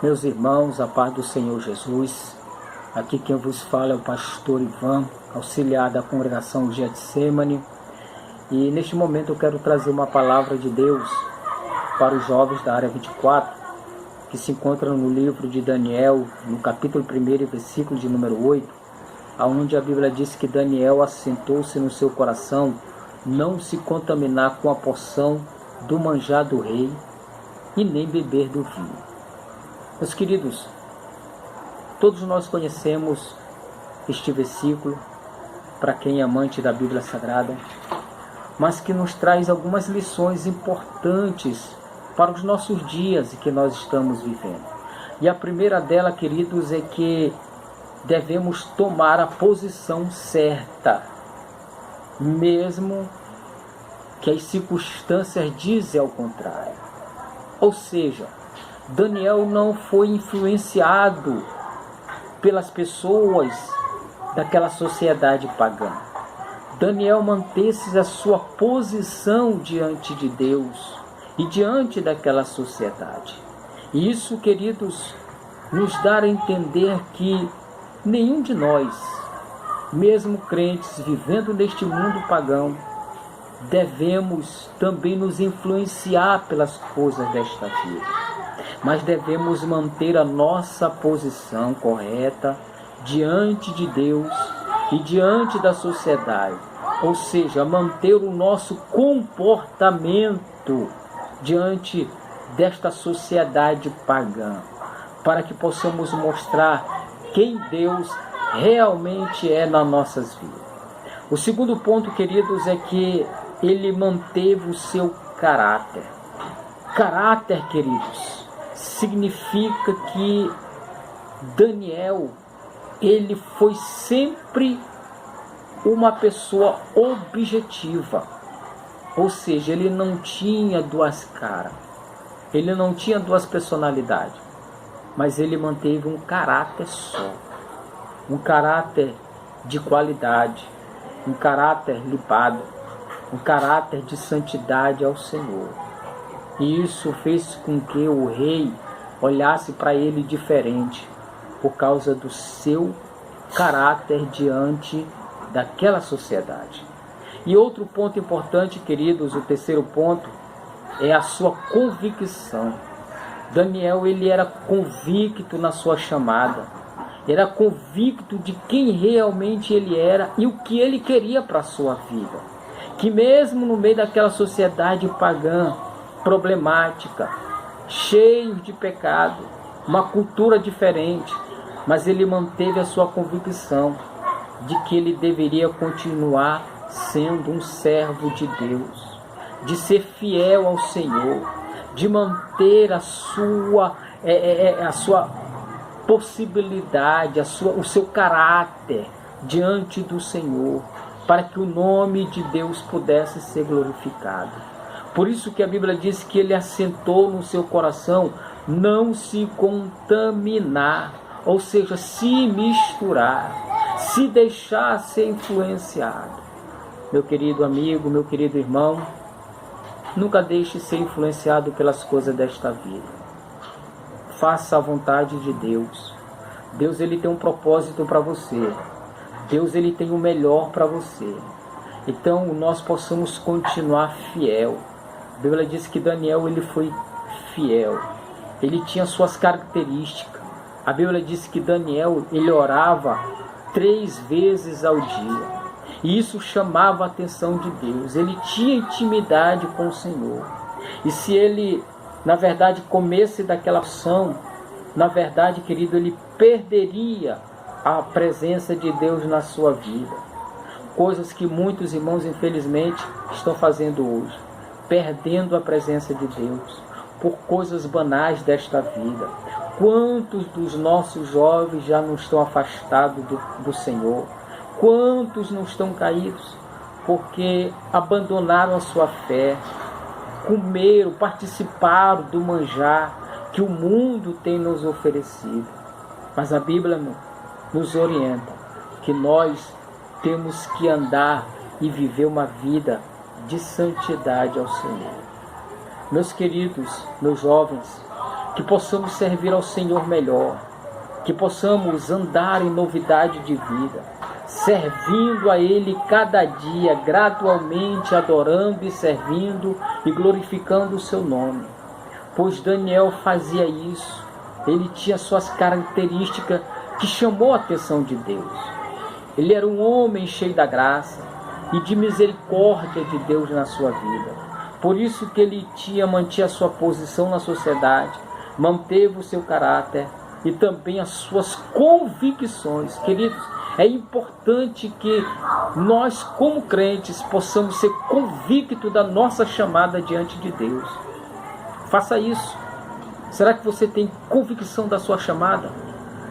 Meus irmãos, a paz do Senhor Jesus, aqui quem vos fala é o pastor Ivan, auxiliar da congregação Getsemane, e neste momento eu quero trazer uma palavra de Deus para os jovens da área 24, que se encontram no livro de Daniel, no capítulo 1, versículo de número 8, onde a Bíblia diz que Daniel assentou-se no seu coração não se contaminar com a porção do manjar do rei e nem beber do vinho. Meus queridos, todos nós conhecemos este versículo, para quem é amante da Bíblia Sagrada, mas que nos traz algumas lições importantes para os nossos dias e que nós estamos vivendo. E a primeira dela, queridos, é que devemos tomar a posição certa, mesmo que as circunstâncias dizem ao contrário. Ou seja, Daniel não foi influenciado pelas pessoas daquela sociedade pagã. Daniel manteve a sua posição diante de Deus e diante daquela sociedade. E isso, queridos, nos dá a entender que nenhum de nós, mesmo crentes vivendo neste mundo pagão, devemos também nos influenciar pelas coisas desta vida. Mas devemos manter a nossa posição correta diante de Deus e diante da sociedade. Ou seja, manter o nosso comportamento diante desta sociedade pagã, para que possamos mostrar quem Deus realmente é nas nossas vidas. O segundo ponto, queridos, é que ele manteve o seu caráter. Caráter, queridos, significa que Daniel, ele foi sempre uma pessoa objetiva. Ou seja, ele não tinha duas caras. Ele não tinha duas personalidades. Mas ele manteve um caráter só. Um caráter de qualidade. Um caráter limpado. Um caráter de santidade ao Senhor. E isso fez com que o rei olhasse para ele diferente, por causa do seu caráter diante daquela sociedade. E outro ponto importante, queridos, o terceiro ponto, é a sua convicção. Daniel, ele era convicto na sua chamada, era convicto de quem realmente ele era e o que ele queria para a sua vida. Que mesmo no meio daquela sociedade pagã, problemática, cheio de pecado, uma cultura diferente, mas ele manteve a sua convicção de que ele deveria continuar sendo um servo de Deus, de ser fiel ao Senhor, de manter a sua possibilidade, o seu caráter diante do Senhor, para que o nome de Deus pudesse ser glorificado. Por isso que a Bíblia diz que ele assentou no seu coração não se contaminar, ou seja, se misturar, se deixar ser influenciado. Meu querido amigo, meu querido irmão, nunca deixe ser influenciado pelas coisas desta vida. Faça a vontade de Deus. Deus, ele tem um propósito para você. Deus, ele tem o melhor para você. Então, nós possamos continuar fiel. A Bíblia diz que Daniel, ele foi fiel. Ele tinha suas características. A Bíblia diz que Daniel, ele orava 3 vezes ao dia. E isso chamava a atenção de Deus. Ele tinha intimidade com o Senhor. E se ele, na verdade, comesse daquela ação, na verdade, querido, ele perderia a presença de Deus na sua vida. Coisas que muitos irmãos, infelizmente, estão fazendo hoje. Perdendo a presença de Deus por coisas banais desta vida. Quantos dos nossos jovens já não estão afastados do Senhor? Quantos não estão caídos? Porque abandonaram a sua fé, comeram, participaram do manjar que o mundo tem nos oferecido. Mas a Bíblia nos orienta que nós temos que andar e viver uma vida de santidade ao Senhor. Meus queridos, meus jovens, que possamos servir ao Senhor melhor, que possamos andar em novidade de vida, servindo a Ele cada dia, gradualmente adorando e servindo e glorificando o seu nome. Pois Daniel fazia isso, ele tinha suas características que chamou a atenção de Deus. Ele era um homem cheio da graça e de misericórdia de Deus na sua vida. Por isso que ele mantinha a sua posição na sociedade, manteve o seu caráter e também as suas convicções. Queridos, é importante que nós, como crentes, possamos ser convictos da nossa chamada diante de Deus. Faça isso. Será que você tem convicção da sua chamada?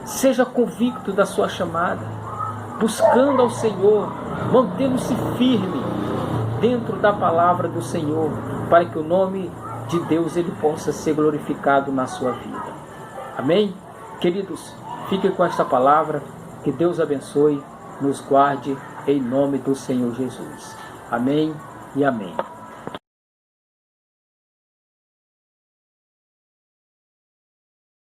Seja convicto da sua chamada, buscando ao Senhor, mantendo-se firme dentro da palavra do Senhor, para que o nome de Deus ele possa ser glorificado na sua vida. Amém? Queridos, fiquem com esta palavra, que Deus abençoe, nos guarde, em nome do Senhor Jesus. Amém e amém.